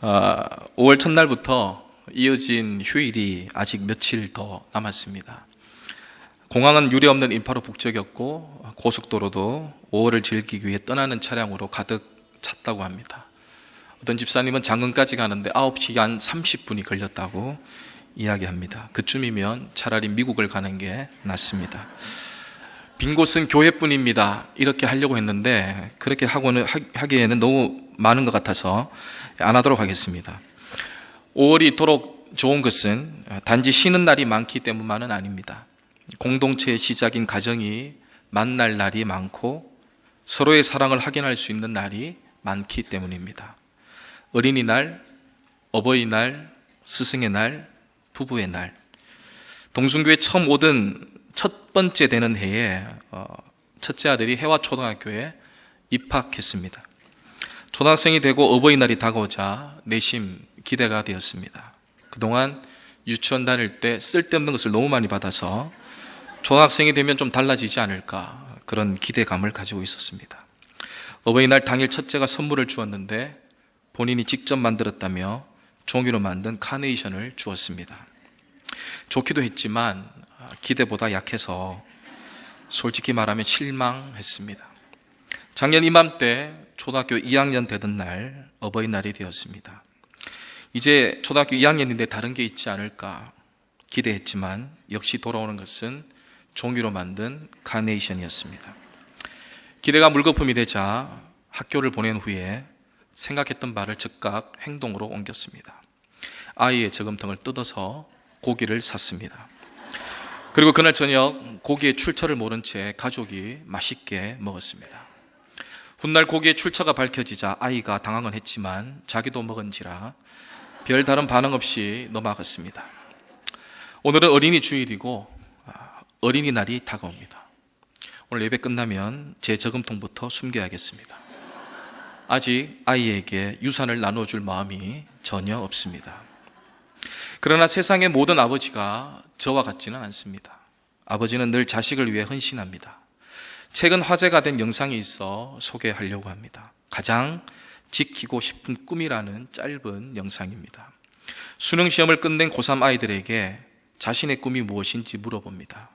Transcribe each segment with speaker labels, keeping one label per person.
Speaker 1: 5월 첫날부터 이어진 휴일이 아직 며칠 더 남았습니다. 공항은 유례없는 인파로 북적였고 고속도로도 5월을 즐기기 위해 떠나는 차량으로 가득 찼다고 합니다. 어떤 집사님은 장흥까지 가는데 9시간 30분이 걸렸다고 이야기합니다. 그쯤이면 차라리 미국을 가는 게 낫습니다. 빈 곳은 교회뿐입니다. 이렇게 하려고 했는데 그렇게 하기에는 너무 많은 것 같아서 안 하도록 하겠습니다. 5월이 이토록 좋은 것은 단지 쉬는 날이 많기 때문만은 아닙니다. 공동체의 시작인 가정이 만날 날이 많고 서로의 사랑을 확인할 수 있는 날이 많기 때문입니다. 어린이날, 어버이날, 스승의 날, 부부의 날. 동순교회 처음 오던 첫 번째 되는 해에 첫째 아들이 해화초등학교에 입학했습니다. 초등학생이 되고 어버이날이 다가오자 내심 기대가 되었습니다. 그동안 유치원 다닐 때 쓸데없는 것을 너무 많이 받아서 초등학생이 되면 좀 달라지지 않을까 그런 기대감을 가지고 있었습니다. 어버이날 당일 첫째가 선물을 주었는데 본인이 직접 만들었다며 종이로 만든 카네이션을 주었습니다. 좋기도 했지만 기대보다 약해서 솔직히 말하면 실망했습니다. 작년 이맘때 초등학교 2학년 되던 날 어버이날이 되었습니다. 이제 초등학교 2학년인데 다른 게 있지 않을까 기대했지만 역시 돌아오는 것은 종이로 만든 카네이션이었습니다. 기대가 물거품이 되자 학교를 보낸 후에 생각했던 바를 즉각 행동으로 옮겼습니다. 아이의 저금통을 뜯어서 고기를 샀습니다. 그리고 그날 저녁 고기의 출처를 모른 채 가족이 맛있게 먹었습니다. 훗날 고기의 출처가 밝혀지자 아이가 당황은 했지만 자기도 먹은지라 별다른 반응 없이 넘어갔습니다. 오늘은 어린이 주일이고 어린이날이 다가옵니다. 오늘 예배 끝나면 제 저금통부터 숨겨야겠습니다. 아직 아이에게 유산을 나눠줄 마음이 전혀 없습니다. 그러나 세상의 모든 아버지가 저와 같지는 않습니다. 아버지는 늘 자식을 위해 헌신합니다. 최근 화제가 된 영상이 있어 소개하려고 합니다. 가장 지키고 싶은 꿈이라는 짧은 영상입니다. 수능 시험을 끝낸 고3 아이들에게 자신의 꿈이 무엇인지 물어봅니다.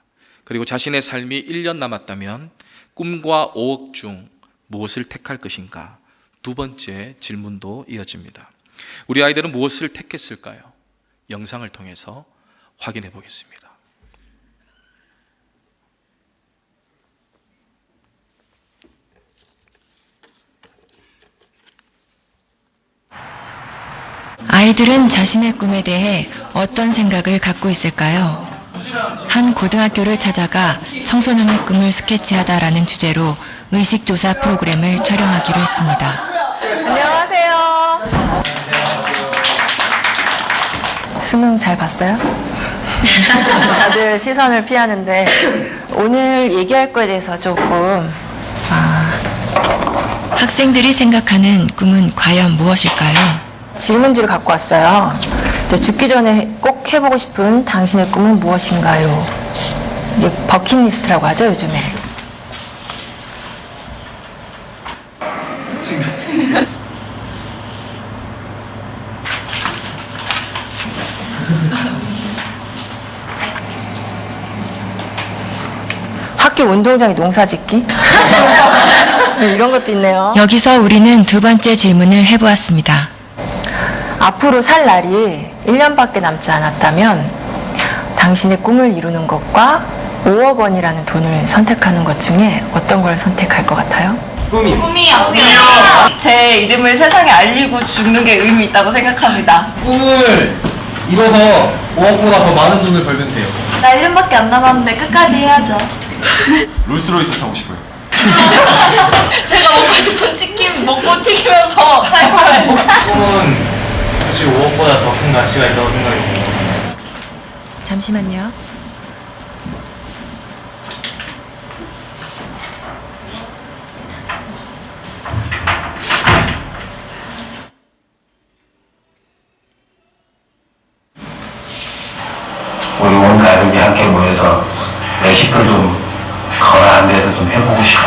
Speaker 1: 그리고 자신의 삶이 1년 남았다면 꿈과 5억 중 무엇을 택할 것인가? 두 번째 질문도 이어집니다. 우리 아이들은 무엇을 택했을까요? 영상을 통해서 확인해 보겠습니다.
Speaker 2: 아이들은 자신의 꿈에 대해 어떤 생각을 갖고 있을까요? 한 고등학교를 찾아가 청소년의 꿈을 스케치하다라는 주제로 의식조사 프로그램을 촬영하기로 했습니다.
Speaker 3: 안녕하세요. 수능 잘 봤어요? 다들 시선을 피하는데 오늘 얘기할 거에 대해서 조금
Speaker 2: 학생들이 생각하는 꿈은 과연 무엇일까요?
Speaker 3: 질문지를 갖고 왔어요. 죽기 전에 꼭 해보고 싶은 당신의 꿈은 무엇인가요? 이게 버킷리스트라고 하죠, 요즘에. 학교 운동장에 농사 짓기? 이런 것도 있네요.
Speaker 2: 여기서 우리는 두 번째 질문을 해보았습니다.
Speaker 3: 앞으로 살 날이 1년밖에 남지 않았다면 당신의 꿈을 이루는 것과 5억 원이라는 돈을 선택하는 것 중에 어떤 걸 선택할 것 같아요?
Speaker 4: 꿈이요. 제 이름을 세상에 알리고 죽는 게 의미 있다고 생각합니다.
Speaker 5: 꿈을 이뤄서 5억보다 더 많은 돈을 벌면 돼요.
Speaker 4: 나 1년밖에 안 남았는데 끝까지 해야죠.
Speaker 6: 롤스로이스 타고 싶어요.
Speaker 4: 제가 먹고 싶은 치킨 먹고 튀기면서 살 거예요.
Speaker 5: 꿈은 솔직히 5억보다 더 큰 가치가 있다고 생각이 듭니다.
Speaker 2: 잠시만요.
Speaker 7: 우리 온 가족이 함께 모여서 외식도 좀 거라한 데서 좀 해보고 싶고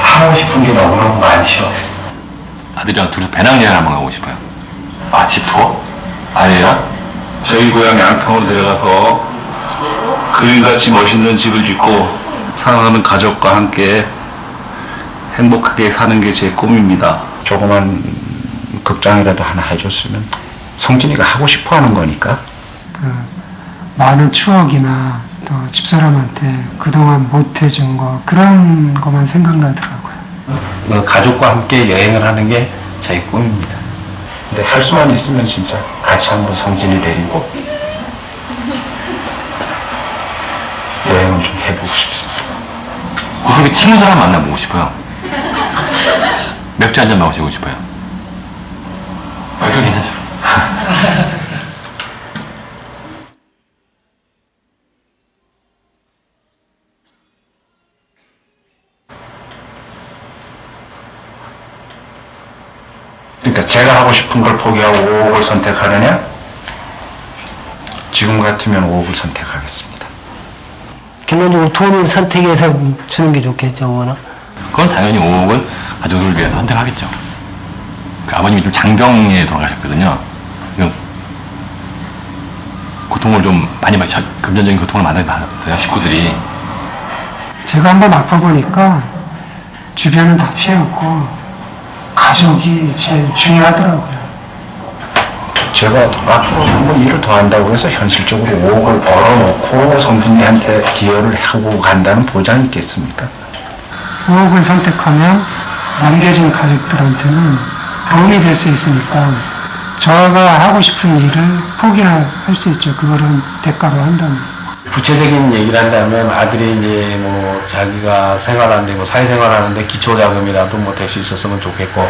Speaker 7: 하고 싶은 게 너무너무 많죠.
Speaker 6: 아들이랑 둘이서 배낭여행 한번 가고 싶어요. 맛집 투어? 아니에요?
Speaker 7: 저희 고향 양평으로 내려가서 그림같이 멋있는 집을 짓고 사랑하는 가족과 함께 행복하게 사는 게 제 꿈입니다. 조그만 극장이라도 하나 해줬으면 성진이가 하고 싶어 하는 거니까.
Speaker 8: 많은 추억이나 또 집사람한테 그동안 못 해준 거 그런 것만 생각나더라고요.
Speaker 7: 가족과 함께 여행을 하는 게 제 꿈입니다. 근데 할 수만 있으면 진짜 같이 한번 성진이 데리고 여행을 좀 해보고 싶습니다.
Speaker 6: 무슨 친구들 한 만나보고 싶어요. 맥주 한잔 마시고 싶어요. 이거 괜찮죠?
Speaker 7: 그러니까 제가 하고 싶은 걸 포기하고 5억을 선택하느냐? 지금 같으면 5억을 선택하겠습니다.
Speaker 9: 결론적으로 돈을 선택해서 주는 게 좋겠죠, 뭐나.
Speaker 6: 그건 당연히 5억은 가족을 위해서 선택하겠죠. 그 아버님이 좀 장병에 돌아가셨거든요. 이건 고통을 좀 많이 금전적인 고통을 많이 받았어요, 식구들이.
Speaker 8: 제가 한번 아파보니까 주변은 다 필요 없고 가족이 제일 중요하더라고요.
Speaker 7: 제가 앞으로 한번 일을 더 한다고 해서 현실적으로 5억을 벌어놓고 성진이한테 기여를 하고 간다는 보장이 있겠습니까?
Speaker 8: 5억을 선택하면 남겨진 가족들한테는 도움이 될 수 있으니까 저가 하고 싶은 일을 포기할 수 있죠. 그거를 대가로 한다면.
Speaker 7: 구체적인 얘기를 한다면 아들이 이제 뭐 자기가 생활하는데 뭐 사회생활하는데 기초자금이라도 뭐 될 수 있었으면 좋겠고.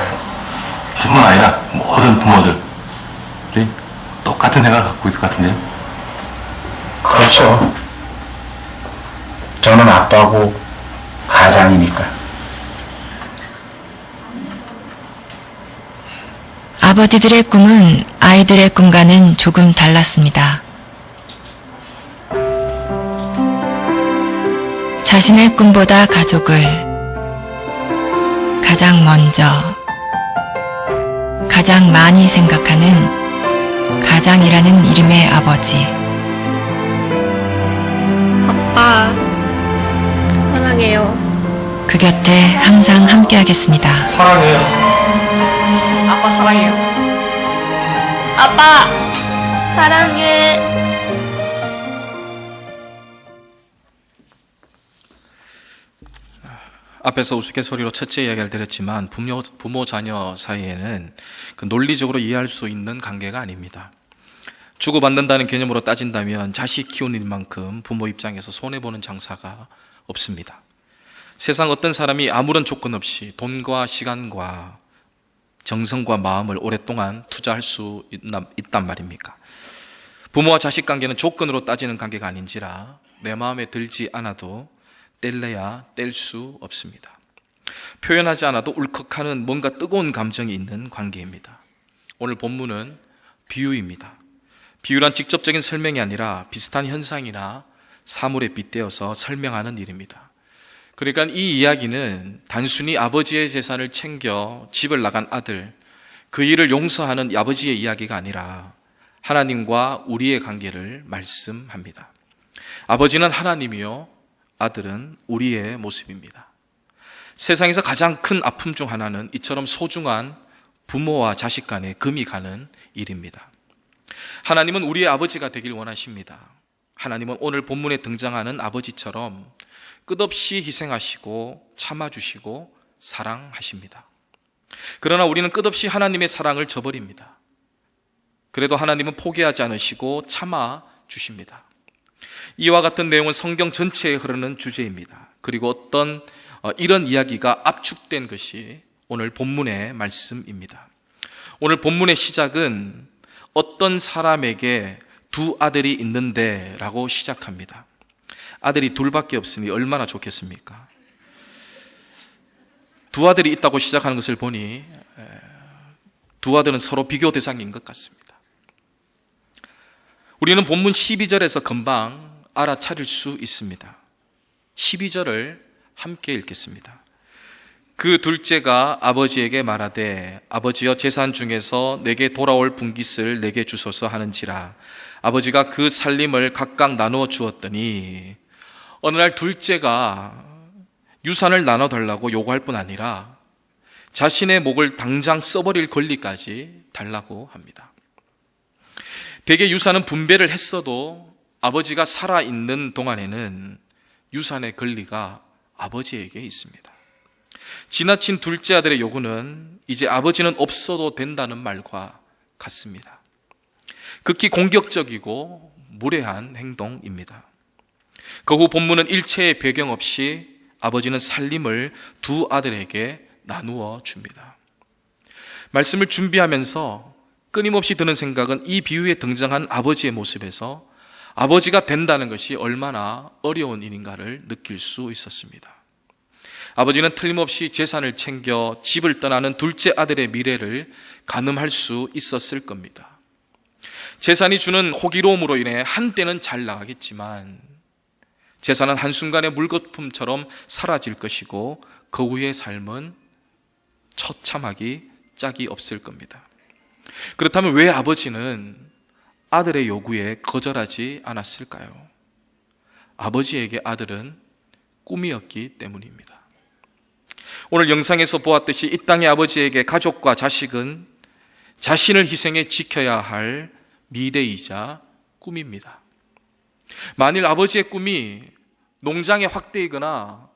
Speaker 6: 뿐만 아니라 모든 부모들이 똑같은 생각을 갖고 있을 것 같은데요.
Speaker 7: 그렇죠. 저는 아빠고 가장이니까.
Speaker 2: 아버지들의 꿈은 아이들의 꿈과는 조금 달랐습니다. 자신의 꿈보다 가족을 가장 먼저, 가장 많이 생각하는 가장이라는 이름의 아버지.
Speaker 4: 아빠, 사랑해요.
Speaker 2: 그 곁에 항상 함께하겠습니다.
Speaker 5: 사랑해요.
Speaker 4: 아빠, 사랑해요. 아빠, 사랑해.
Speaker 1: 앞에서 우스갯소리로 첫째 이야기를 드렸지만 부모 자녀 사이에는 그 논리적으로 이해할 수 있는 관계가 아닙니다. 주고받는다는 개념으로 따진다면 자식 키우는 일만큼 부모 입장에서 손해보는 장사가 없습니다. 세상 어떤 사람이 아무런 조건 없이 돈과 시간과 정성과 마음을 오랫동안 투자할 수 있단 말입니까? 부모와 자식 관계는 조건으로 따지는 관계가 아닌지라 내 마음에 들지 않아도 뗄래야 뗄 수 없습니다. 표현하지 않아도 울컥하는 뭔가 뜨거운 감정이 있는 관계입니다. 오늘 본문은 비유입니다. 비유란 직접적인 설명이 아니라 비슷한 현상이나 사물에 빗대어서 설명하는 일입니다. 그러니까 이 이야기는 단순히 아버지의 재산을 챙겨 집을 나간 아들, 그 일을 용서하는 아버지의 이야기가 아니라 하나님과 우리의 관계를 말씀합니다. 아버지는 하나님이요, 아들은 우리의 모습입니다. 세상에서 가장 큰 아픔 중 하나는 이처럼 소중한 부모와 자식 간에 금이 가는 일입니다. 하나님은 우리의 아버지가 되길 원하십니다. 하나님은 오늘 본문에 등장하는 아버지처럼 끝없이 희생하시고 참아주시고 사랑하십니다. 그러나 우리는 끝없이 하나님의 사랑을 저버립니다. 그래도 하나님은 포기하지 않으시고 참아주십니다. 이와 같은 내용은 성경 전체에 흐르는 주제입니다. 그리고 어떤 이런 이야기가 압축된 것이 오늘 본문의 말씀입니다. 오늘 본문의 시작은 어떤 사람에게 두 아들이 있는데 라고 시작합니다. 아들이 둘밖에 없으니 얼마나 좋겠습니까? 두 아들이 있다고 시작하는 것을 보니 두 아들은 서로 비교 대상인 것 같습니다. 우리는 본문 12절에서 금방 알아차릴 수 있습니다. 12절을 함께 읽겠습니다. 그 둘째가 아버지에게 말하되 아버지여 재산 중에서 내게 돌아올 분깃을 내게 주소서 하는지라. 아버지가 그 살림을 각각 나누어 주었더니 어느 날 둘째가 유산을 나눠달라고 요구할 뿐 아니라 자신의 목을 당장 써버릴 권리까지 달라고 합니다. 대개 유산은 분배를 했어도 아버지가 살아있는 동안에는 유산의 권리가 아버지에게 있습니다. 지나친 둘째 아들의 요구는 이제 아버지는 없어도 된다는 말과 같습니다. 극히 공격적이고 무례한 행동입니다. 그 후 본문은 일체의 배경 없이 아버지는 살림을 두 아들에게 나누어 줍니다. 말씀을 준비하면서 끊임없이 드는 생각은 이 비유에 등장한 아버지의 모습에서 아버지가 된다는 것이 얼마나 어려운 일인가를 느낄 수 있었습니다. 아버지는 틀림없이 재산을 챙겨 집을 떠나는 둘째 아들의 미래를 가늠할 수 있었을 겁니다. 재산이 주는 호기로움으로 인해 한때는 잘 나가겠지만 재산은 한순간에 물거품처럼 사라질 것이고 그 후의 삶은 처참하기 짝이 없을 겁니다. 그렇다면 왜 아버지는 아들의 요구에 거절하지 않았을까요? 아버지에게 아들은 꿈이었기 때문입니다. 오늘 영상에서 보았듯이 이 땅의 아버지에게 가족과 자식은 자신을 희생해 지켜야 할 미래이자 꿈입니다. 만일 아버지의 꿈이 농장의 확대이거나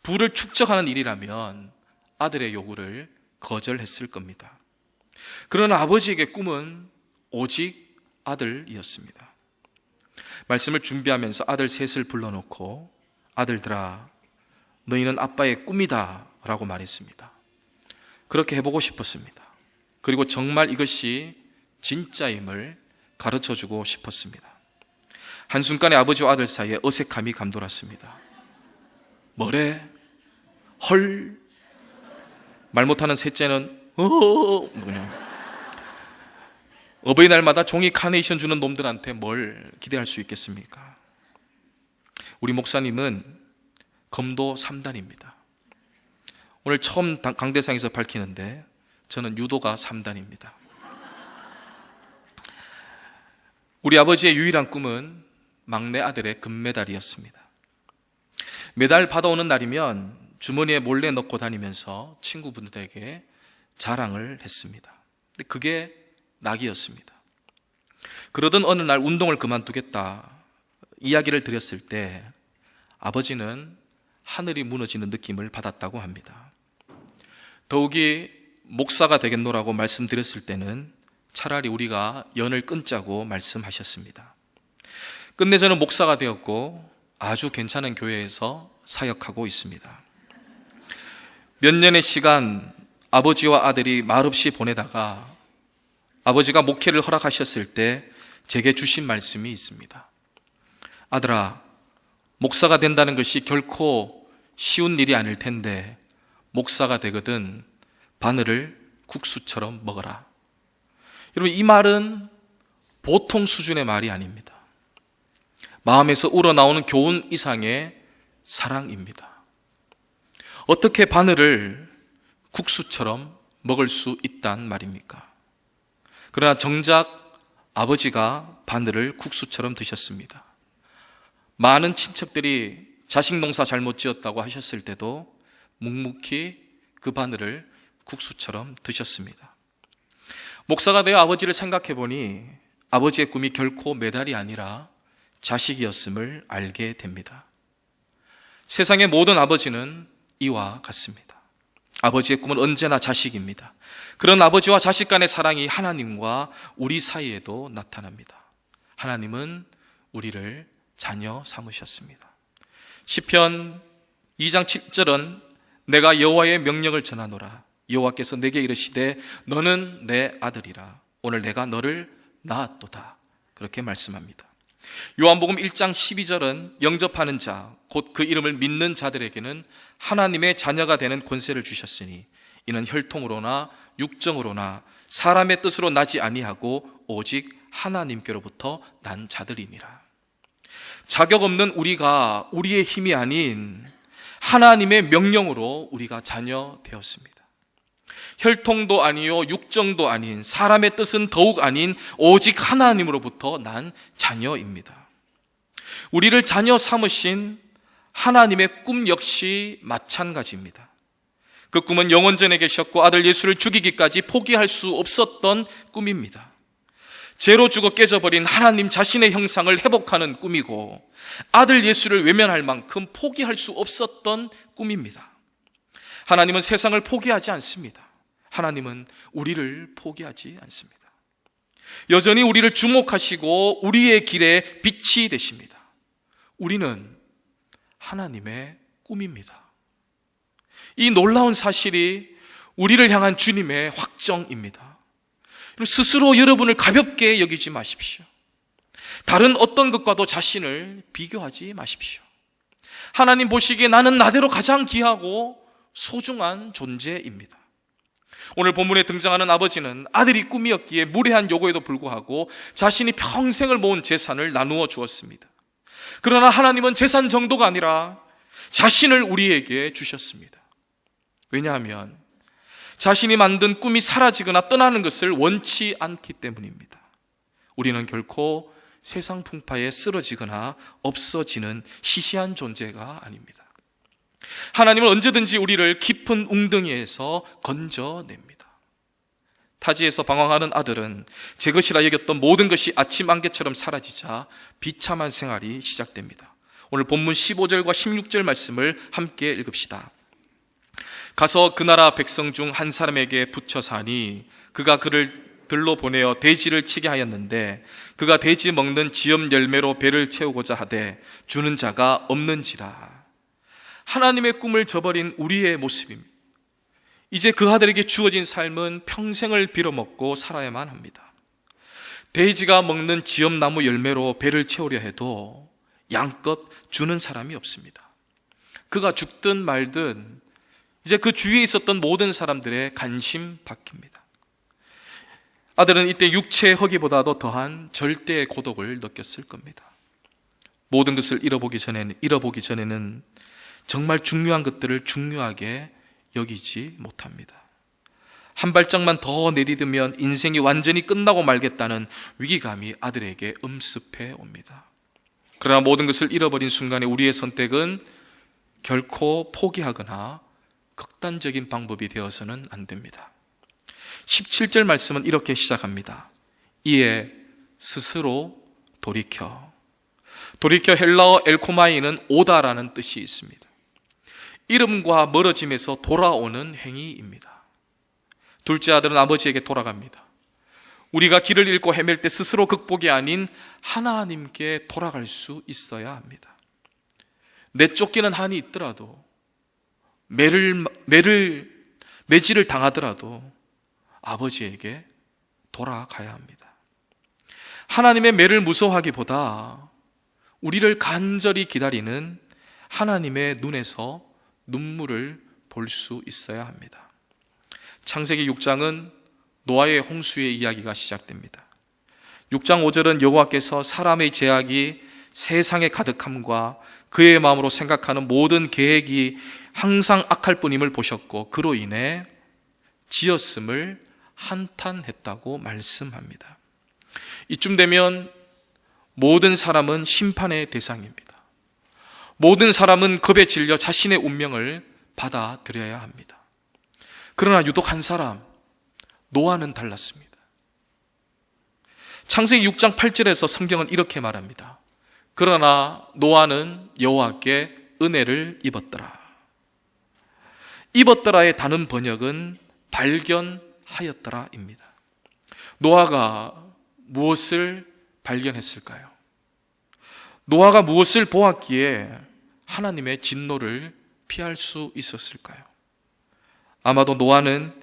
Speaker 1: 부를 축적하는 일이라면 아들의 요구를 거절했을 겁니다. 그러나 아버지에게 꿈은 오직 아들이었습니다. 말씀을 준비하면서 아들 셋을 불러놓고 아들들아 너희는 아빠의 꿈이다 라고 말했습니다. 그렇게 해보고 싶었습니다. 그리고 정말 이것이 진짜임을 가르쳐주고 싶었습니다. 한순간에 아버지와 아들 사이에 어색함이 감돌았습니다. 뭐래? 헐? 말 못하는 셋째는 어버이날마다 종이 카네이션 주는 놈들한테 뭘 기대할 수 있겠습니까? 우리 목사님은 검도 3단입니다. 오늘 처음 강대상에서 밝히는데 저는 유도가 3단입니다. 우리 아버지의 유일한 꿈은 막내 아들의 금메달이었습니다. 메달 받아오는 날이면 주머니에 몰래 넣고 다니면서 친구분들에게 자랑을 했습니다. 근데 그게 낙이었습니다. 그러던 어느 날 운동을 그만두겠다 이야기를 드렸을 때 아버지는 하늘이 무너지는 느낌을 받았다고 합니다. 더욱이 목사가 되겠노라고 말씀드렸을 때는 차라리 우리가 연을 끊자고 말씀하셨습니다. 끝내 저는 목사가 되었고 아주 괜찮은 교회에서 사역하고 있습니다. 몇 년의 시간 아버지와 아들이 말없이 보내다가 아버지가 목회를 허락하셨을 때 제게 주신 말씀이 있습니다. 아들아, 목사가 된다는 것이 결코 쉬운 일이 아닐 텐데 목사가 되거든 바늘을 국수처럼 먹어라. 여러분, 이 말은 보통 수준의 말이 아닙니다. 마음에서 우러나오는 교훈 이상의 사랑입니다. 어떻게 바늘을 국수처럼 먹을 수 있단 말입니까? 그러나 정작 아버지가 바늘을 국수처럼 드셨습니다. 많은 친척들이 자식 농사 잘못 지었다고 하셨을 때도 묵묵히 그 바늘을 국수처럼 드셨습니다. 목사가 되어 아버지를 생각해 보니 아버지의 꿈이 결코 메달이 아니라 자식이었음을 알게 됩니다. 세상의 모든 아버지는 이와 같습니다. 아버지의 꿈은 언제나 자식입니다. 그런 아버지와 자식 간의 사랑이 하나님과 우리 사이에도 나타납니다. 하나님은 우리를 자녀 삼으셨습니다. 시편 2장 7절은 내가 여호와의 명령을 전하노라. 여호와께서 내게 이르시되 너는 내 아들이라. 오늘 내가 너를 낳았도다. 그렇게 말씀합니다. 요한복음 1장 12절은 영접하는 자, 곧 그 이름을 믿는 자들에게는 하나님의 자녀가 되는 권세를 주셨으니 이는 혈통으로나 육정으로나 사람의 뜻으로 나지 아니하고 오직 하나님께로부터 난 자들이니라. 자격 없는 우리가 우리의 힘이 아닌 하나님의 명령으로 우리가 자녀 되었습니다. 혈통도 아니요 육정도 아닌 사람의 뜻은 더욱 아닌 오직 하나님으로부터 난 자녀입니다. 우리를 자녀 삼으신 하나님의 꿈 역시 마찬가지입니다. 그 꿈은 영원전에 계셨고 아들 예수를 죽이기까지 포기할 수 없었던 꿈입니다. 죄로 죽어 깨져버린 하나님 자신의 형상을 회복하는 꿈이고 아들 예수를 외면할 만큼 포기할 수 없었던 꿈입니다. 하나님은 세상을 포기하지 않습니다. 하나님은 우리를 포기하지 않습니다. 여전히 우리를 주목하시고 우리의 길에 빛이 되십니다. 우리는 하나님의 꿈입니다. 이 놀라운 사실이 우리를 향한 주님의 확정입니다. 스스로 여러분을 가볍게 여기지 마십시오. 다른 어떤 것과도 자신을 비교하지 마십시오. 하나님 보시기에 나는 나대로 가장 귀하고 소중한 존재입니다. 오늘 본문에 등장하는 아버지는 아들이 꿈이었기에 무례한 요구에도 불구하고 자신이 평생을 모은 재산을 나누어 주었습니다. 그러나 하나님은 재산 정도가 아니라 자신을 우리에게 주셨습니다. 왜냐하면 자신이 만든 꿈이 사라지거나 떠나는 것을 원치 않기 때문입니다. 우리는 결코 세상 풍파에 쓰러지거나 없어지는 시시한 존재가 아닙니다. 하나님은 언제든지 우리를 깊은 웅덩이에서 건져냅니다. 타지에서 방황하는 아들은 제 것이라 여겼던 모든 것이 아침 안개처럼 사라지자 비참한 생활이 시작됩니다. 오늘 본문 15절과 16절 말씀을 함께 읽읍시다. 가서 그 나라 백성 중 한 사람에게 붙여 사니 그가 그를 들로 보내어 돼지를 치게 하였는데 그가 돼지 먹는 지엽 열매로 배를 채우고자 하되 주는 자가 없는지라. 하나님의 꿈을 저버린 우리의 모습입니다. 이제 그 아들에게 주어진 삶은 평생을 빌어먹고 살아야만 합니다. 돼지가 먹는 지엽나무 열매로 배를 채우려 해도 양껏 주는 사람이 없습니다. 그가 죽든 말든 이제 그 주위에 있었던 모든 사람들의 관심 밖입니다. 아들은 이때 육체의 허기보다도 더한 절대의 고독을 느꼈을 겁니다. 모든 것을 잃어보기 전에는 정말 중요한 것들을 중요하게 여기지 못합니다. 한 발짝만 더 내디디면 인생이 완전히 끝나고 말겠다는 위기감이 아들에게 엄습해 옵니다. 그러나 모든 것을 잃어버린 순간에 우리의 선택은 결코 포기하거나 극단적인 방법이 되어서는 안 됩니다. 17절 말씀은 이렇게 시작합니다. 이에 스스로 돌이켜 헬라어 엘코마이는 오다라는 뜻이 있습니다. 이름과 멀어짐에서 돌아오는 행위입니다. 둘째 아들은 아버지에게 돌아갑니다. 우리가 길을 잃고 헤맬 때 스스로 극복이 아닌 하나님께 돌아갈 수 있어야 합니다. 내쫓기는 한이 있더라도 매질을 당하더라도 아버지에게 돌아가야 합니다. 하나님의 매를 무서워하기보다 우리를 간절히 기다리는 하나님의 눈에서 눈물을 볼 수 있어야 합니다. 창세기 6장은 노아의 홍수의 이야기가 시작됩니다. 6장 5절은 여호와께서 사람의 죄악이 세상의 가득함과 그의 마음으로 생각하는 모든 계획이 항상 악할 뿐임을 보셨고 그로 인해 지었음을 한탄했다고 말씀합니다. 이쯤 되면 모든 사람은 심판의 대상입니다. 모든 사람은 겁에 질려 자신의 운명을 받아들여야 합니다. 그러나 유독 한 사람, 노아는 달랐습니다. 창세기 6장 8절에서 성경은 이렇게 말합니다. 그러나 노아는 여호와께 은혜를 입었더라. 입었더라의 다른 번역은 발견하였더라입니다. 노아가 무엇을 발견했을까요? 노아가 무엇을 보았기에 하나님의 진노를 피할 수 있었을까요? 아마도 노아는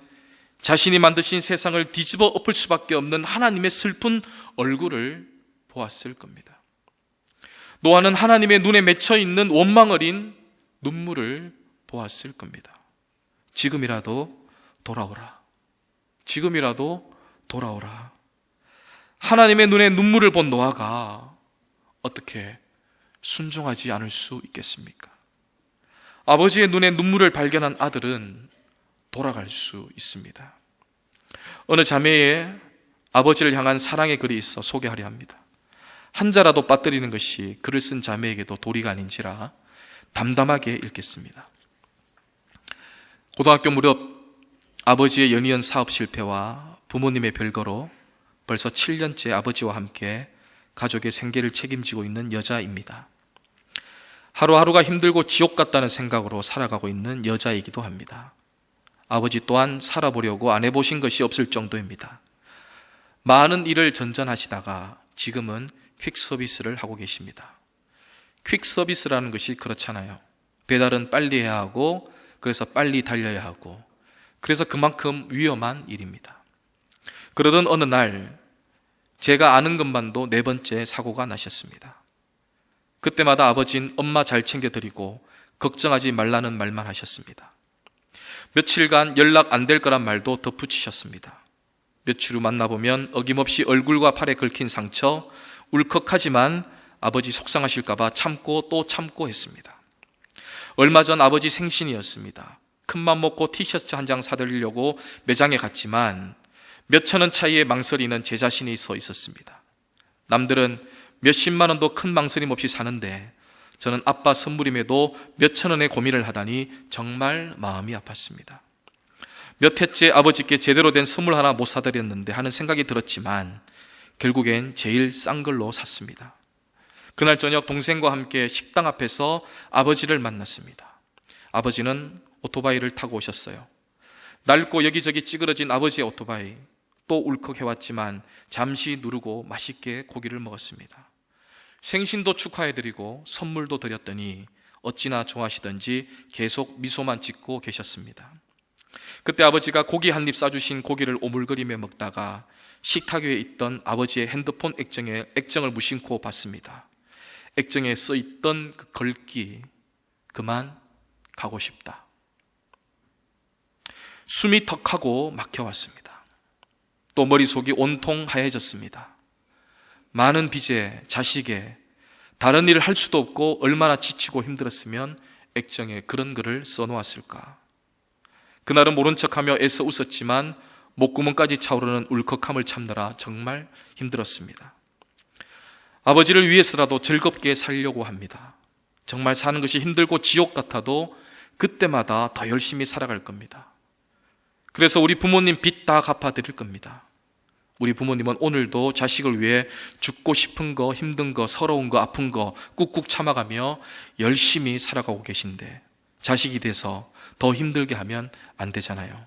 Speaker 1: 자신이 만드신 세상을 뒤집어 엎을 수밖에 없는 하나님의 슬픈 얼굴을 보았을 겁니다. 노아는 하나님의 눈에 맺혀 있는 원망 어린 눈물을 보았을 겁니다. 지금이라도 돌아오라. 지금이라도 돌아오라. 하나님의 눈에 눈물을 본 노아가 어떻게 순종하지 않을 수 있겠습니까? 아버지의 눈에 눈물을 발견한 아들은 돌아갈 수 있습니다. 어느 자매의 아버지를 향한 사랑의 글이 있어 소개하려 합니다. 한자라도 빠뜨리는 것이 글을 쓴 자매에게도 도리가 아닌지라 담담하게 읽겠습니다. 고등학교 무렵 아버지의 연이은 사업 실패와 부모님의 별거로 벌써 7년째 아버지와 함께 가족의 생계를 책임지고 있는 여자입니다. 하루하루가 힘들고 지옥 같다는 생각으로 살아가고 있는 여자이기도 합니다. 아버지 또한 살아보려고 안 해보신 것이 없을 정도입니다. 많은 일을 전전하시다가 지금은 퀵 서비스를 하고 계십니다. 퀵 서비스라는 것이 그렇잖아요. 배달은 빨리 해야 하고, 그래서 빨리 달려야 하고, 그래서 그만큼 위험한 일입니다. 그러던 어느 날 제가 아는 것만도 4번째 사고가 나셨습니다. 그때마다 아버지는 엄마 잘 챙겨드리고 걱정하지 말라는 말만 하셨습니다. 며칠간 연락 안 될 거란 말도 덧붙이셨습니다. 며칠 후 만나보면 어김없이 얼굴과 팔에 긁힌 상처, 울컥하지만 아버지 속상하실까봐 참고 또 참고 했습니다. 얼마 전 아버지 생신이었습니다. 큰맘 먹고 티셔츠 한 장 사드리려고 매장에 갔지만 몇천 원 차이의 망설이는 제 자신이 서 있었습니다. 남들은 몇십만 원도 큰 망설임 없이 사는데 저는 아빠 선물임에도 몇천 원의 고민을 하다니 정말 마음이 아팠습니다. 몇 해째 아버지께 제대로 된 선물 하나 못 사드렸는데 하는 생각이 들었지만 결국엔 제일 싼 걸로 샀습니다. 그날 저녁 동생과 함께 식당 앞에서 아버지를 만났습니다. 아버지는 오토바이를 타고 오셨어요. 낡고 여기저기 찌그러진 아버지의 오토바이, 또 울컥해왔지만 잠시 누르고 맛있게 고기를 먹었습니다. 생신도 축하해드리고 선물도 드렸더니 어찌나 좋아하시던지 계속 미소만 짓고 계셨습니다. 그때 아버지가 고기 한 입 싸주신 고기를 오물거리며 먹다가 식탁 위에 있던 아버지의 핸드폰 액정을 무심코 봤습니다. 액정에 써있던 그 글귀, 그만 가고 싶다. 숨이 턱하고 막혀왔습니다. 또 머릿속이 온통 하얘졌습니다. 많은 빚에, 자식에, 다른 일을 할 수도 없고 얼마나 지치고 힘들었으면 액정에 그런 글을 써놓았을까. 그날은 모른 척하며 애써 웃었지만 목구멍까지 차오르는 울컥함을 참느라 정말 힘들었습니다. 아버지를 위해서라도 즐겁게 살려고 합니다. 정말 사는 것이 힘들고 지옥 같아도 그때마다 더 열심히 살아갈 겁니다. 그래서 우리 부모님 빚 다 갚아드릴 겁니다. 우리 부모님은 오늘도 자식을 위해 죽고 싶은 거, 힘든 거, 서러운 거, 아픈 거 꾹꾹 참아가며 열심히 살아가고 계신데 자식이 돼서 더 힘들게 하면 안 되잖아요.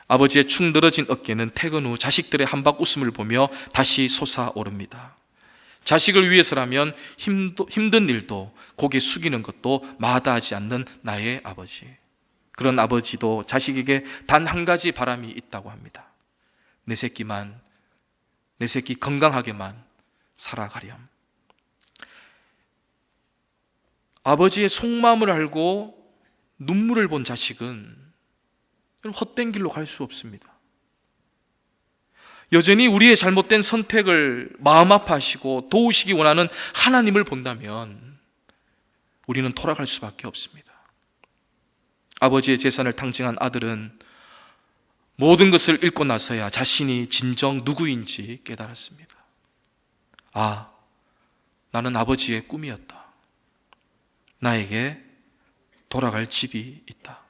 Speaker 1: 아버지의 축 늘어진 어깨는 퇴근 후 자식들의 한박 웃음을 보며 다시 솟아오릅니다. 자식을 위해서라면 힘든 일도 고개 숙이는 것도 마다하지 않는 나의 아버지. 그런 아버지도 자식에게 단 한 가지 바람이 있다고 합니다. 내 새끼 건강하게만 살아가렴. 아버지의 속마음을 알고 눈물을 본 자식은 헛된 길로 갈 수 없습니다. 여전히 우리의 잘못된 선택을 마음 아파하시고 도우시기 원하는 하나님을 본다면 우리는 돌아갈 수밖에 없습니다. 아버지의 재산을 탕진한 아들은 모든 것을 잃고 나서야 자신이 진정 누구인지 깨달았습니다. 아, 나는 아버지의 꿈이었다. 나에게 돌아갈 집이 있다.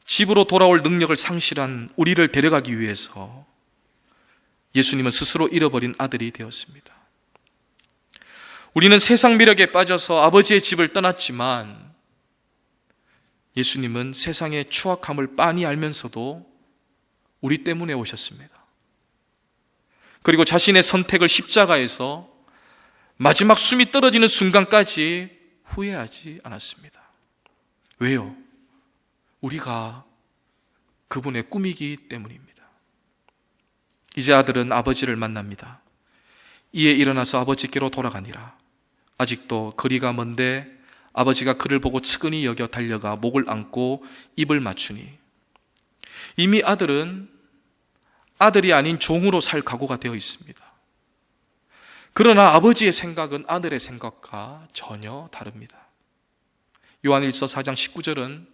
Speaker 1: 집으로 돌아올 능력을 상실한 우리를 데려가기 위해서 예수님은 스스로 잃어버린 아들이 되었습니다. 우리는 세상 매력에 빠져서 아버지의 집을 떠났지만 예수님은 세상의 추악함을 빤히 알면서도 우리 때문에 오셨습니다. 그리고 자신의 선택을 십자가에서 마지막 숨이 떨어지는 순간까지 후회하지 않았습니다. 왜요? 우리가 그분의 꿈이기 때문입니다. 이제 아들은 아버지를 만납니다. 이에 일어나서 아버지께로 돌아가니라. 아직도 거리가 먼데 아버지가 그를 보고 측은히 여겨 달려가 목을 안고 입을 맞추니 이미 아들은 아들이 아닌 종으로 살 각오가 되어 있습니다. 그러나 아버지의 생각은 아들의 생각과 전혀 다릅니다. 요한일서 4장 19절은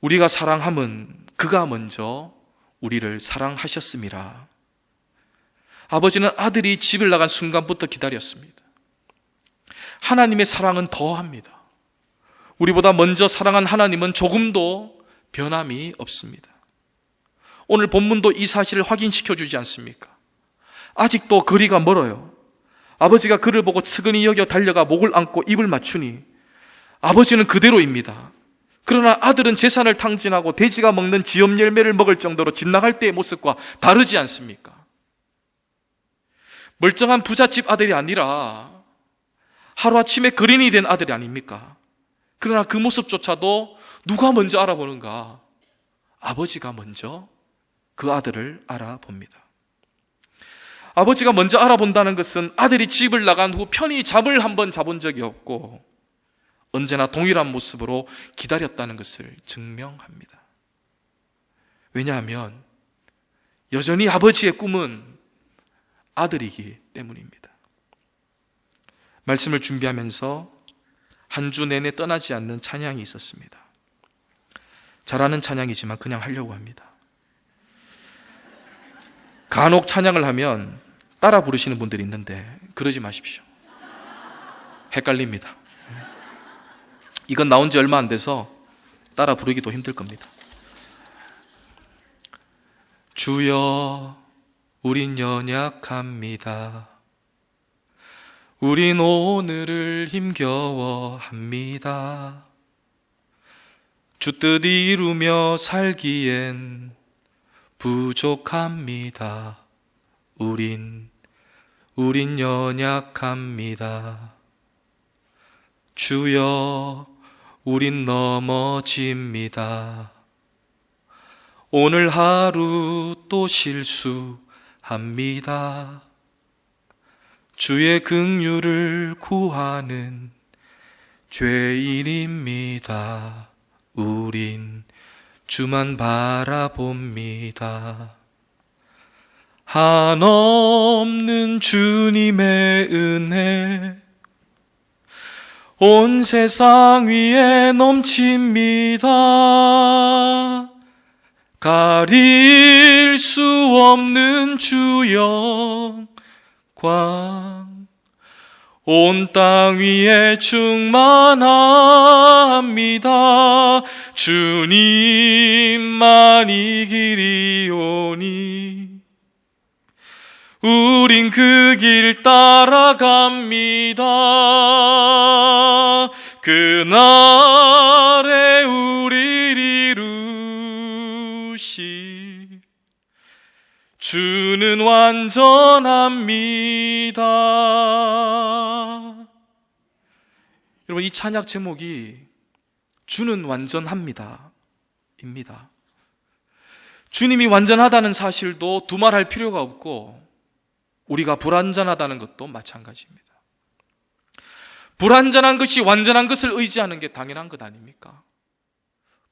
Speaker 1: 우리가 사랑함은 그가 먼저 우리를 사랑하셨음이라. 아버지는 아들이 집을 나간 순간부터 기다렸습니다. 하나님의 사랑은 더합니다. 우리보다 먼저 사랑한 하나님은 조금도 변함이 없습니다. 오늘 본문도 이 사실을 확인시켜 주지 않습니까? 아직도 거리가 멀어요. 아버지가 그를 보고 측은히 여겨 달려가 목을 안고 입을 맞추니 아버지는 그대로입니다. 그러나 아들은 재산을 탕진하고 돼지가 먹는 지엽 열매를 먹을 정도로 집 나갈 때의 모습과 다르지 않습니까? 멀쩡한 부잣집 아들이 아니라 하루아침에 거린이 된 아들이 아닙니까? 그러나 그 모습조차도 누가 먼저 알아보는가? 아버지가 먼저 그 아들을 알아봅니다. 아버지가 먼저 알아본다는 것은 아들이 집을 나간 후 편히 잠을 한번 자본 적이 없고 언제나 동일한 모습으로 기다렸다는 것을 증명합니다. 왜냐하면 여전히 아버지의 꿈은 아들이기 때문입니다. 말씀을 준비하면서 한 주 내내 떠나지 않는 찬양이 있었습니다. 잘하는 찬양이지만 그냥 하려고 합니다. 간혹 찬양을 하면 따라 부르시는 분들이 있는데 그러지 마십시오. 헷갈립니다. 이건 나온 지 얼마 안 돼서 따라 부르기도 힘들 겁니다. 주여, 우린 연약합니다. 우린 오늘을 힘겨워합니다. 주 뜻 이루며 살기엔 부족합니다. 우린 연약합니다. 주여, 우린 넘어집니다. 오늘 하루 또 실수합니다. 주의 긍휼을 구하는 죄인입니다. 우린 주만 바라봅니다. 한없는 주님의 은혜 온 세상 위에 넘칩니다. 가릴 수 없는 주 영광 온 땅 위에 충만합니다. 주님만이 길이오니 우린 그 길 따라갑니다. 그날에 우리를 이루시 주는 완전합니다. 여러분, 이 찬양 제목이 주는 완전합니다 입니다. 주님이 완전하다는 사실도 두말할 필요가 없고 우리가 불완전하다는 것도 마찬가지입니다. 불완전한 것이 완전한 것을 의지하는 게 당연한 것 아닙니까?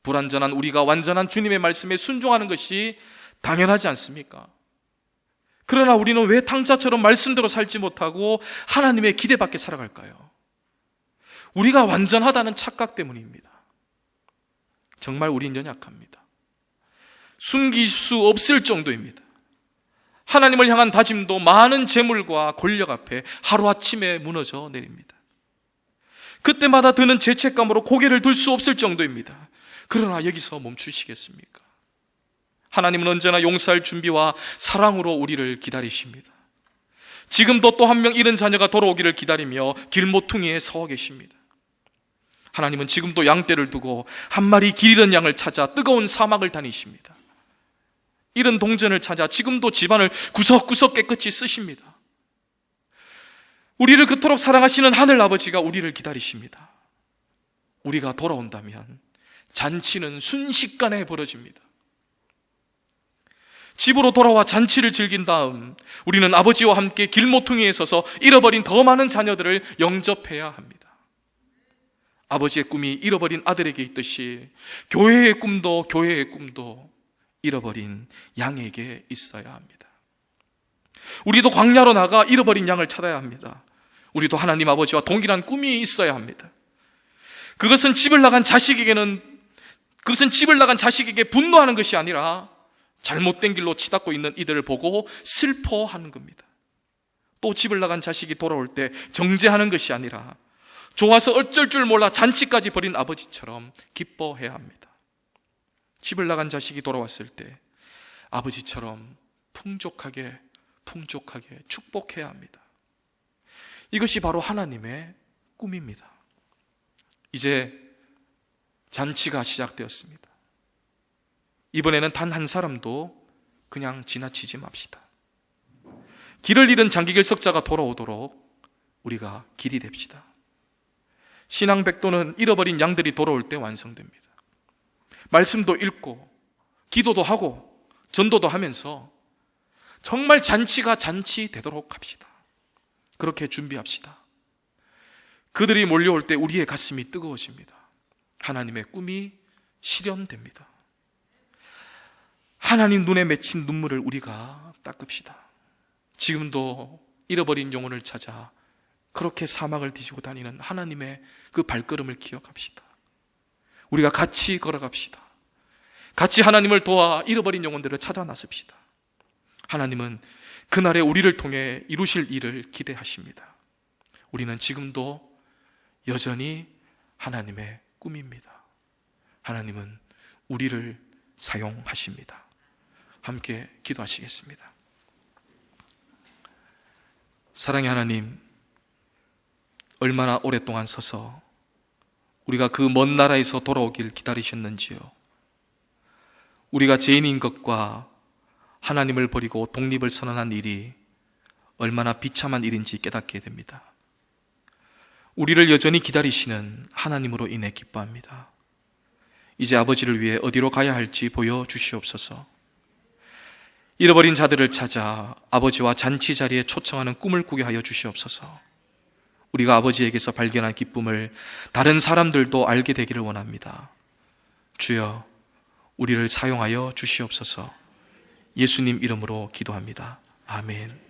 Speaker 1: 불완전한 우리가 완전한 주님의 말씀에 순종하는 것이 당연하지 않습니까? 그러나 우리는 왜 탕자처럼 말씀대로 살지 못하고 하나님의 기대 밖에 살아갈까요? 우리가 완전하다는 착각 때문입니다. 정말 우린 연약합니다. 숨길 수 없을 정도입니다. 하나님을 향한 다짐도 많은 재물과 권력 앞에 하루아침에 무너져 내립니다. 그때마다 드는 죄책감으로 고개를 들 수 없을 정도입니다. 그러나 여기서 멈추시겠습니까? 하나님은 언제나 용서할 준비와 사랑으로 우리를 기다리십니다. 지금도 또 한 명 잃은 자녀가 돌아오기를 기다리며 길모퉁이에 서 계십니다. 하나님은 지금도 양떼를 두고 한 마리 길 잃은 양을 찾아 뜨거운 사막을 다니십니다. 잃은 동전을 찾아 지금도 집안을 구석구석 깨끗이 쓰십니다. 우리를 그토록 사랑하시는 하늘 아버지가 우리를 기다리십니다. 우리가 돌아온다면 잔치는 순식간에 벌어집니다. 집으로 돌아와 잔치를 즐긴 다음 우리는 아버지와 함께 길모퉁이에 서서 잃어버린 더 많은 자녀들을 영접해야 합니다. 아버지의 꿈이 잃어버린 아들에게 있듯이 교회의 꿈도 잃어버린 양에게 있어야 합니다. 우리도 광야로 나가 잃어버린 양을 찾아야 합니다. 우리도 하나님 아버지와 동일한 꿈이 있어야 합니다. 그것은 집을 나간 자식에게 분노하는 것이 아니라 잘못된 길로 치닫고 있는 이들을 보고 슬퍼하는 겁니다. 또 집을 나간 자식이 돌아올 때 정죄하는 것이 아니라 좋아서 어쩔 줄 몰라 잔치까지 벌인 아버지처럼 기뻐해야 합니다. 집을 나간 자식이 돌아왔을 때 아버지처럼 풍족하게 축복해야 합니다. 이것이 바로 하나님의 꿈입니다. 이제 잔치가 시작되었습니다. 이번에는 단 한 사람도 그냥 지나치지 맙시다. 길을 잃은 장기길 석자가 돌아오도록 우리가 길이 됩시다. 신앙백도는 잃어버린 양들이 돌아올 때 완성됩니다. 말씀도 읽고 기도도 하고 전도도 하면서 정말 잔치가 잔치 되도록 합시다. 그렇게 준비합시다. 그들이 몰려올 때 우리의 가슴이 뜨거워집니다. 하나님의 꿈이 실현됩니다. 하나님 눈에 맺힌 눈물을 우리가 닦읍시다. 지금도 잃어버린 영혼을 찾아 그렇게 사막을 뒤지고 다니는 하나님의 그 발걸음을 기억합시다. 우리가 같이 걸어갑시다. 같이 하나님을 도와 잃어버린 영혼들을 찾아 나섭시다. 하나님은 그날에 우리를 통해 이루실 일을 기대하십니다. 우리는 지금도 여전히 하나님의 꿈입니다. 하나님은 우리를 사용하십니다. 함께 기도하시겠습니다. 사랑의 하나님, 얼마나 오랫동안 서서 우리가 그 먼 나라에서 돌아오길 기다리셨는지요. 우리가 죄인인 것과 하나님을 버리고 독립을 선언한 일이 얼마나 비참한 일인지 깨닫게 됩니다. 우리를 여전히 기다리시는 하나님으로 인해 기뻐합니다. 이제 아버지를 위해 어디로 가야 할지 보여주시옵소서. 잃어버린 자들을 찾아 아버지와 잔치 자리에 초청하는 꿈을 꾸게 하여 주시옵소서. 우리가 아버지에게서 발견한 기쁨을 다른 사람들도 알게 되기를 원합니다. 주여, 우리를 사용하여 주시옵소서. 예수님 이름으로 기도합니다. 아멘.